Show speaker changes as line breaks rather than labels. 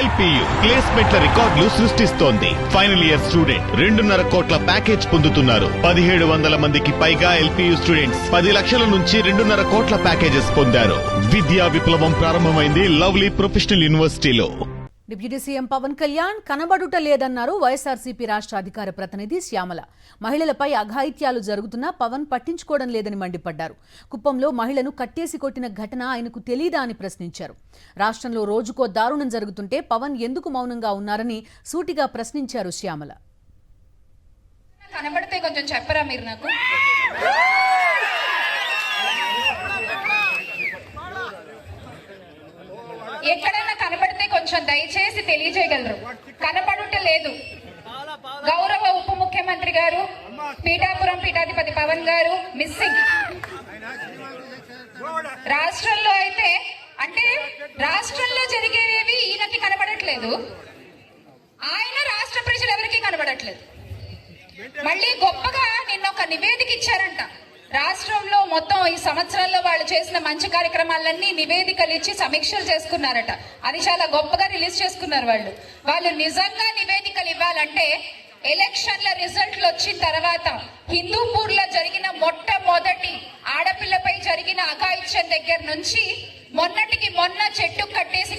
LPU ప్లేస్మెంట్ల రికార్డులు సృష్టిస్తోంది. Final year student 2.5 కోట్ల ప్యాకేజ్ పొందుతున్నారు. 1700 మందికి పైగా ఎల్పియు స్టూడెంట్స్ 10 లక్షల నుంచి 2.5 కోట్ల ప్యాకేజెస్ పొందారు. విద్యా విప్లవం ప్రారంభమైంది లవ్లీ ప్రొఫెషనల్ యూనివర్సిటీలో.
డిప్యూటీ సీఎం పవన్ కళ్యాణ్ కనబడుట లేదన్నారు వైఎస్ఆర్సీపీ రాష్ట్ర అధికార ప్రతినిధి శ్యామల. మహిళలపై అఘాయిత్యాలు జరుగుతున్నా పవన్ పట్టించుకోవడం లేదని మండిపడ్డారు. కుప్పంలో మహిళను కట్టేసి కొట్టిన ఘటన ఆయనకు తెలీదా అని ప్రశ్నించారు. రాష్ట్రంలో రోజుకో దారుణం జరుగుతుంటే పవన్ ఎందుకు మౌనంగా ఉన్నారని సూటిగా ప్రశ్నించారు శ్యామల.
కనబడితే కొంచెం చెప్పరా మీరు నాకు? ఎక్కడైనా కనబడితే కొంచెం దయచేసి తెలియజేయగలరు. కనబడుట లేదు. గౌరవ ఉప ముఖ్యమంత్రి గారు, పీఠాపురం పీఠాధిపతి పవన్ గారు మిస్సింగ్. రాష్ట్రంలో అయితే అంటే రాష్ట్రంలో జరిగేవి ఈయనకి కనబడట్లేదు, ఆయన రాష్ట్ర ప్రజలు ఎవరికి కనబడట్లేదు. మళ్ళీ గొప్పగా నిన్న ఒక నివేదిక ఇచ్చారంట. రాష్ట్రంలో మొత్తం ఈ సంవత్సరంలో వాళ్ళు చేసిన మంచి కార్యక్రమాలన్నీ నివేదికలు ఇచ్చి సమీక్షలు చేసుకున్నారట. అది చాలా గొప్పగా రిలీజ్ చేసుకున్నారు. వాళ్ళు నిజంగా నివేదికలు ఇవ్వాలంటే ఎలక్షన్ల రిజల్ట్లు వచ్చిన తర్వాత హిందూపూర్ లో జరిగిన మొట్టమొదటి ఆడపిల్లపై జరిగిన అఘాయిత్యం దగ్గర నుంచి మొన్నటికి మొన్న చెట్టు కట్టేసి